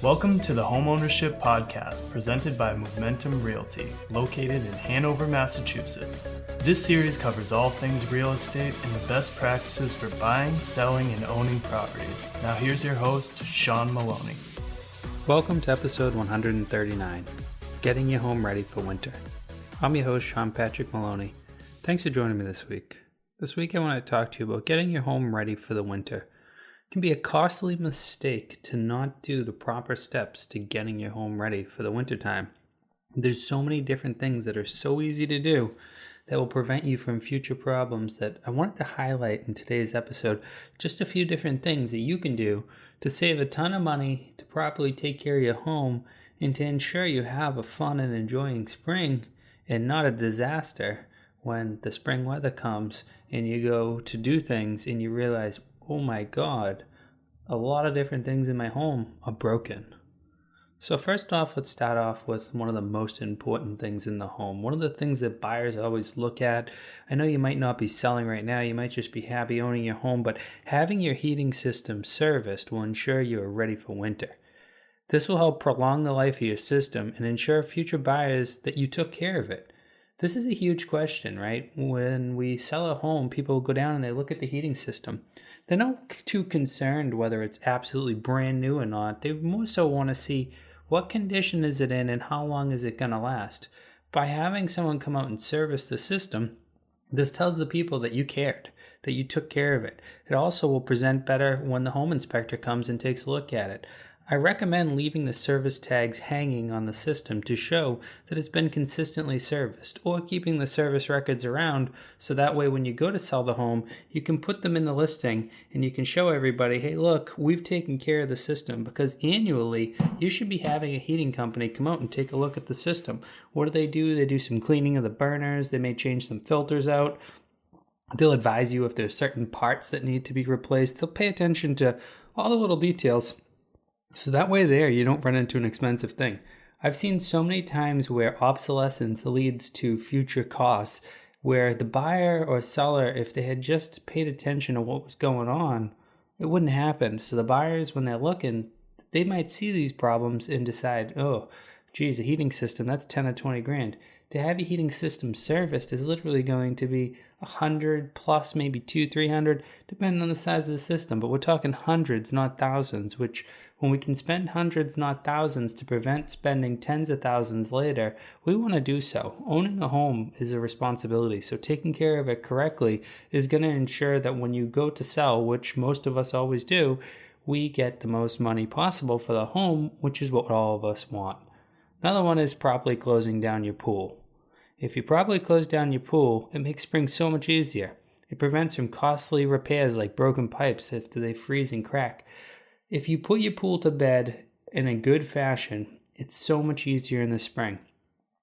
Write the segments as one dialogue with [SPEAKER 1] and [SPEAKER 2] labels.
[SPEAKER 1] Welcome to the Homeownership Podcast presented by Momentum Realty, located in Hanover, Massachusetts. This series covers all things real estate and the best practices for buying, selling, and owning properties. Now here's your host, Sean Maloney.
[SPEAKER 2] Welcome to episode 139, Getting Your Home Ready for Winter. I'm your host, Sean Patrick Maloney. Thanks for joining me this week. This week I want to talk to you about getting your home ready for the winter. It can be a costly mistake to not do the proper steps to getting your home ready for the wintertime. There's so many different things that are so easy to do that will prevent you from future problems that I wanted to highlight in today's episode. Just a few different things that you can do to save a ton of money, to properly take care of your home, and to ensure you have a fun and enjoying spring and not a disaster when the spring weather comes and you go to do things and you realize, oh my God, a lot of different things in my home are broken. So first off, let's start off with one of the most important things in the home. One of the things that buyers always look at. I know you might not be selling right now. You might just be happy owning your home, but having your heating system serviced will ensure you are ready for winter. This will help prolong the life of your system and ensure future buyers that you took care of it. This is a huge question, right? When we sell a home, people go down and they look at the heating system. They're not too concerned whether it's absolutely brand new or not. They more so want to see what condition is it in and how long is it going to last. By having someone come out and service the system, this tells the people that you cared, that you took care of it. It also will present better when the home inspector comes and takes a look at it. I recommend leaving the service tags hanging on the system to show that it's been consistently serviced, or keeping the service records around so that way when you go to sell the home, you can put them in the listing and you can show everybody, hey look, we've taken care of the system, because annually you should be having a heating company come out and take a look at the system. What do? They do some cleaning of the burners, they may change some filters out. They'll advise you if there's certain parts that need to be replaced. They'll pay attention to all the little details. So that way there, you don't run into an expensive thing. I've seen so many times where obsolescence leads to future costs, where the buyer or seller, if they had just paid attention to what was going on, it wouldn't happen. So the buyers, when they're looking, they might see these problems and decide, oh, geez, a heating system, that's 10 or 20 grand. To have your heating system serviced is literally going to be 100 plus, maybe 200-300, depending on the size of the system. But we're talking hundreds, not thousands, which when we can spend hundreds, not thousands, to prevent spending tens of thousands later, we want to do so. Owning a home is a responsibility, so taking care of it correctly is going to ensure that when you go to sell, which most of us always do, we get the most money possible for the home, which is what all of us want. Another one is properly closing down your pool. If you properly close down your pool, it makes spring so much easier. It prevents from costly repairs like broken pipes after they freeze and crack. If you put your pool to bed in a good fashion, it's so much easier in the spring.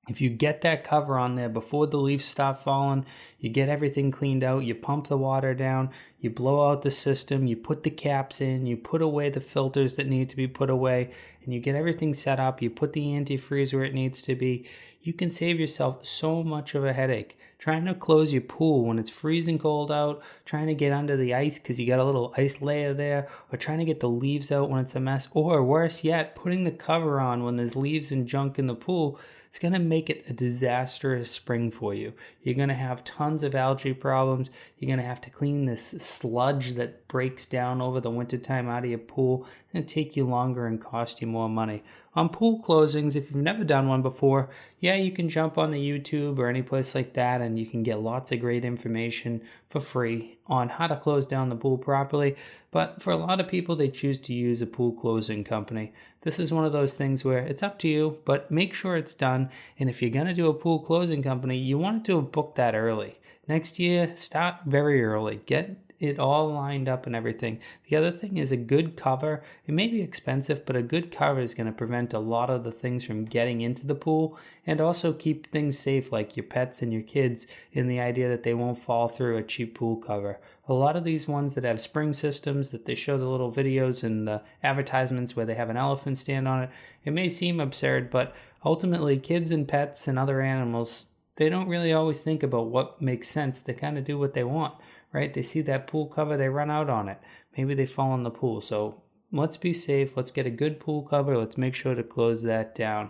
[SPEAKER 2] If you get that cover on there before the leaves stop falling, you get everything cleaned out, you pump the water down, you blow out the system, you put the caps in, you put away the filters that need to be put away, and you get everything set up, you put the antifreeze where it needs to be, you can save yourself so much of a headache. Trying to close your pool when it's freezing cold out, trying to get under the ice because you got a little ice layer there, or trying to get the leaves out when it's a mess, or worse yet, putting the cover on when there's leaves and junk in the pool, it's going to make it a disastrous spring for you. You're going to have tons of algae problems. You're going to have to clean this sludge that breaks down over the wintertime out of your pool. It's going to take you longer and cost you more money. On pool closings, if you've never done one before, yeah, you can jump on the YouTube or any place like that and you can get lots of great information for free on how to close down the pool properly. But for a lot of people, they choose to use a pool closing company. This is one of those things where it's up to you, but make sure it's done. And if you're going to do a pool closing company, you want to have booked that early. Next year, start very early. Get it all lined up and everything. The other thing is a good cover. It may be expensive, but a good cover is going to prevent a lot of the things from getting into the pool and also keep things safe like your pets and your kids in the idea that they won't fall through a cheap pool cover. A lot of these ones that have spring systems that they show the little videos and the advertisements where they have an elephant stand on it, it may seem absurd, but ultimately kids and pets and other animals, they don't really always think about what makes sense. They kind of do what they want, right? They see that pool cover, they run out on it. Maybe they fall in the pool. So let's be safe. Let's get a good pool cover. Let's make sure to close that down.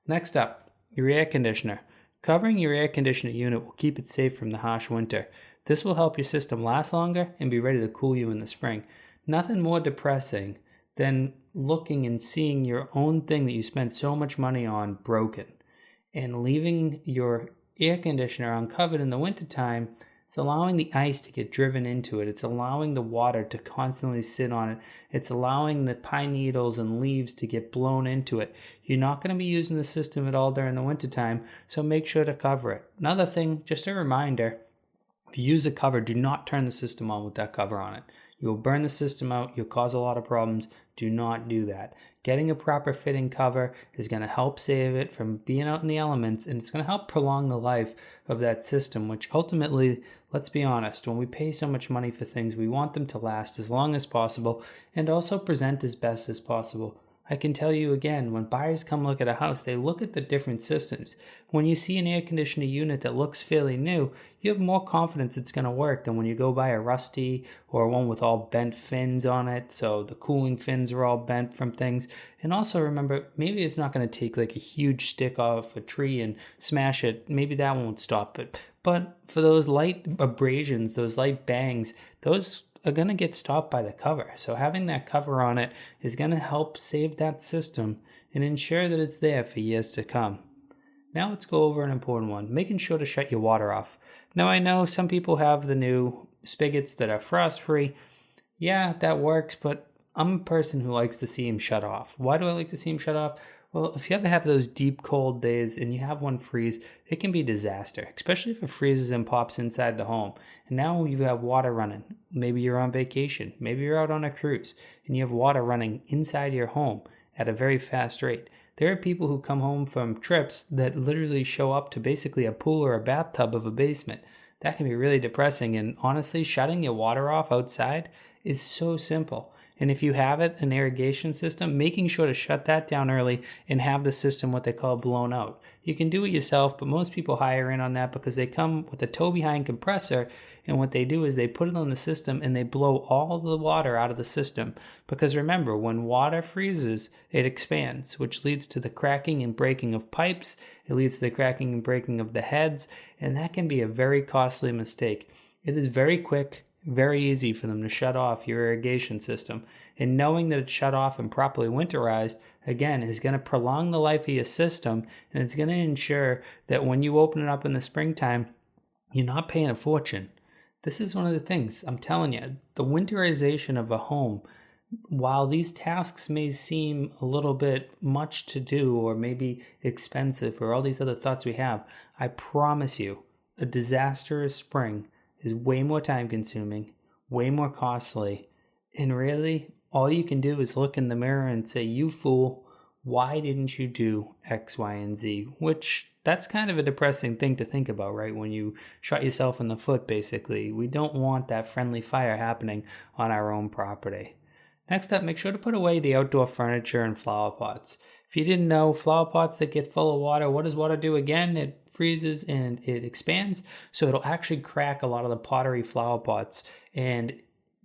[SPEAKER 2] Next up, your air conditioner. Covering your air conditioner unit will keep it safe from the harsh winter. This will help your system last longer and be ready to cool you in the spring. Nothing more depressing than looking and seeing your own thing that you spent so much money on broken and leaving your air conditioner uncovered in the wintertime. It's allowing the ice to get driven into it. It's allowing the water to constantly sit on it. It's allowing the pine needles and leaves to get blown into it. You're not going to be using the system at all during the wintertime, so make sure to cover it. Another thing, just a reminder, if you use a cover, do not turn the system on with that cover on it. You'll burn the system out. You'll cause a lot of problems. Do not do that. Getting a proper fitting cover is going to help save it from being out in the elements, and it's going to help prolong the life of that system, which ultimately, let's be honest, when we pay so much money for things, we want them to last as long as possible and also present as best as possible. I can tell you again, when buyers come look at a house, they look at the different systems. When you see an air conditioner unit that looks fairly new, you have more confidence it's going to work than when you go buy a rusty or one with all bent fins on it. So the cooling fins are all bent from things. And also remember, maybe it's not going to take like a huge stick off a tree and smash it. Maybe that won't stop it. But for those light abrasions, those light bangs, those are going to get stopped by the cover. So having that cover on it is going to help save that system and ensure that it's there for years to come. Now let's go over an important one, making sure to shut your water off. Now I know some people have the new spigots that are frost-free. Yeah, that works, but I'm a person who likes to see them shut off. Why do I like to see them shut off? Well, if you ever have those deep cold days and you have one freeze, it can be a disaster, especially if it freezes and pops inside the home. And now you have water running. Maybe you're on vacation. Maybe you're out on a cruise and you have water running inside your home at a very fast rate. There are people who come home from trips that literally show up to basically a pool or a bathtub of a basement. That can be really depressing, and honestly, shutting your water off outside is so simple. And if you have it, an irrigation system, making sure to shut that down early and have the system what they call blown out. You can do it yourself, but most people hire in on that because they come with a tow-behind compressor, and what they do is they put it on the system and they blow all the water out of the system. Because remember, when water freezes, it expands, which leads to the cracking and breaking of pipes. It leads to the cracking and breaking of the heads, and that can be a very costly mistake. It is very quick, very easy for them to shut off your irrigation system. And knowing that it's shut off and properly winterized, again, is going to prolong the life of your system, and it's going to ensure that when you open it up in the springtime, you're not paying a fortune. This is one of the things, I'm telling you, the winterization of a home, while these tasks may seem a little bit much to do or maybe expensive or all these other thoughts we have, I promise you, a disastrous spring is way more time consuming, way more costly, and really all you can do is look in the mirror and say, you fool, why didn't you do X, Y, and Z? Which that's kind of a depressing thing to think about, right? When you shot yourself in the foot, basically. We don't want that friendly fire happening on our own property. Next up, make sure to put away the outdoor furniture and flower pots. If you didn't know, flower pots that get full of water, what does water do again? It freezes and it expands, so it'll actually crack a lot of the pottery flower pots. And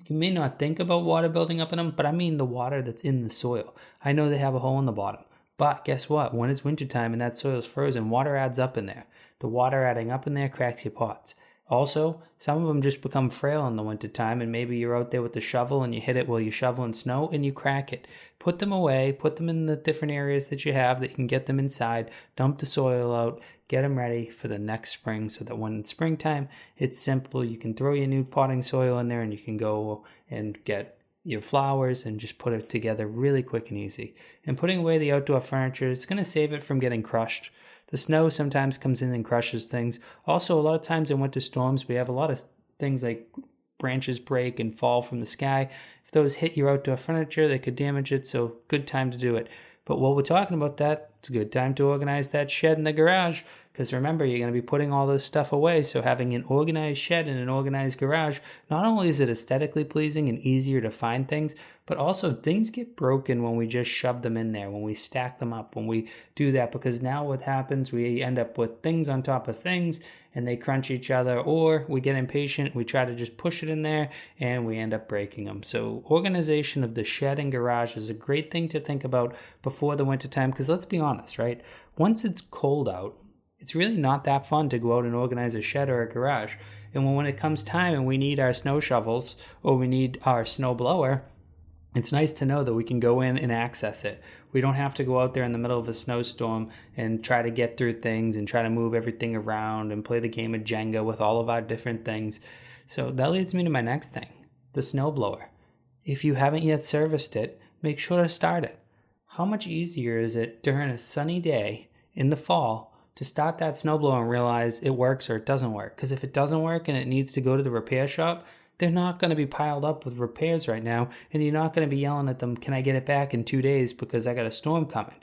[SPEAKER 2] you may not think about water building up in them, but I mean the water that's in the soil. I know they have a hole in the bottom, but guess what? When it's wintertime and that soil is frozen, water adds up in there. The water adding up in there cracks your pots. Also, some of them just become frail in the wintertime, and maybe you're out there with the shovel and you hit it while you're shoveling snow and you crack it. Put them away, put them in the different areas that you have that you can get them inside, dump the soil out, get them ready for the next spring so that when it's springtime, it's simple. You can throw your new potting soil in there and you can go and get your flowers and just put it together really quick and easy. And putting away the outdoor furniture is going to save it from getting crushed. The snow sometimes comes in and crushes things. Also, a lot of times in winter storms, we have a lot of things like branches break and fall from the sky. If those hit your outdoor furniture, they could damage it, so good time to do it. But while we're talking about that, it's a good time to organize that shed in the garage. Because remember, you're going to be putting all this stuff away. So having an organized shed and an organized garage, not only is it aesthetically pleasing and easier to find things, but also things get broken when we just shove them in there, when we stack them up, when we do that. Because now what happens, we end up with things on top of things and they crunch each other, or we get impatient, we try to just push it in there and we end up breaking them. So organization of the shed and garage is a great thing to think about before the wintertime, because let's be honest, right? Once it's cold out, it's really not that fun to go out and organize a shed or a garage. And when it comes time and we need our snow shovels or we need our snow blower, it's nice to know that we can go in and access it. We don't have to go out there in the middle of a snowstorm and try to get through things and try to move everything around and play the game of Jenga with all of our different things. So that leads me to my next thing, the snowblower. If you haven't yet serviced it, make sure to start it. How much easier is it during a sunny day in the fall to start that snowblower and realize it works or it doesn't work? Because if it doesn't work and it needs to go to the repair shop, they're not going to be piled up with repairs right now, and you're not going to be yelling at them, can I get it back in 2 days because I got a storm coming?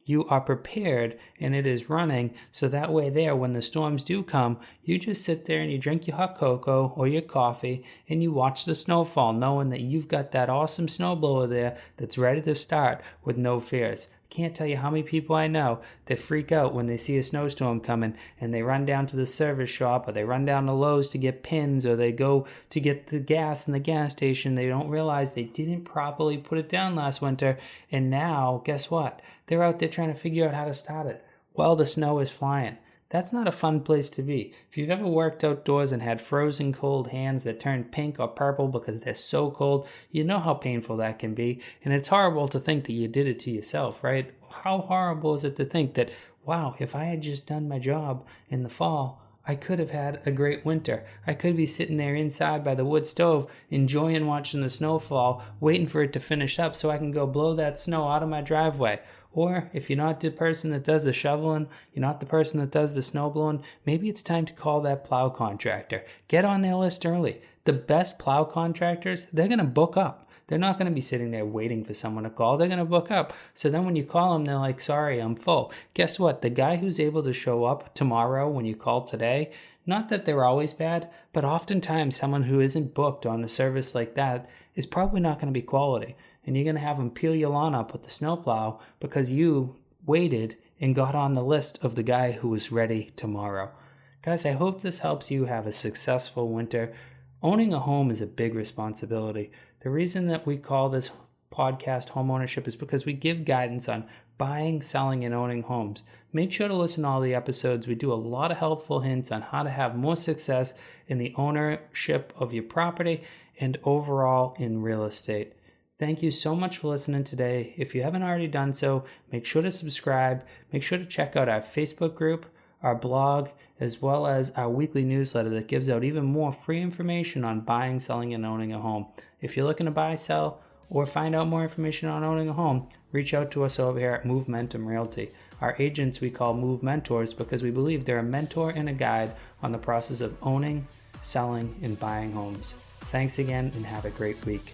[SPEAKER 2] You are prepared and it is running, so that way there, when the storms do come, you just sit there and you drink your hot cocoa or your coffee and you watch the snowfall, knowing that you've got that awesome snowblower there that's ready to start with no fears. Can't tell you how many people I know that freak out when they see a snowstorm coming and they run down to the service shop or they run down to Lowe's to get pins or they go to get the gas in the gas station. They don't realize they didn't properly put it down last winter, and now guess what? They're out there trying to figure out how to start it while the snow is flying. That's not a fun place to be. If you've ever worked outdoors and had frozen cold hands that turn pink or purple because they're so cold, you know how painful that can be. And it's horrible to think that you did it to yourself, right? How horrible is it to think that, wow, if I had just done my job in the fall, I could have had a great winter. I could be sitting there inside by the wood stove, enjoying watching the snow fall, waiting for it to finish up so I can go blow that snow out of my driveway. Or if you're not the person that does the shoveling, you're not the person that does the snow blowing, maybe it's time to call that plow contractor. Get on their list early. The best plow contractors, they're going to book up. They're not going to be sitting there waiting for someone to call. They're going to book up. So then when you call them, they're like, sorry, I'm full. Guess what? The guy who's able to show up tomorrow when you call today, not that they're always bad, but oftentimes someone who isn't booked on a service like that is probably not going to be quality. And you're going to have them peel your lawn up with the snowplow because you waited and got on the list of the guy who was ready tomorrow. Guys, I hope this helps you have a successful winter. Owning a home is a big responsibility. The reason that we call this podcast Homeownership is because we give guidance on buying, selling, and owning homes. Make sure to listen to all the episodes. We do a lot of helpful hints on how to have more success in the ownership of your property and overall in real estate. Thank you so much for listening today. If you haven't already done so, make sure to subscribe. Make sure to check out our Facebook group, our blog, as well as our weekly newsletter that gives out even more free information on buying, selling, and owning a home. If you're looking to buy, sell, or find out more information on owning a home, reach out to us over here at Momentum Realty. Our agents we call Move Mentors because we believe they're a mentor and a guide on the process of owning, selling, and buying homes. Thanks again and have a great week.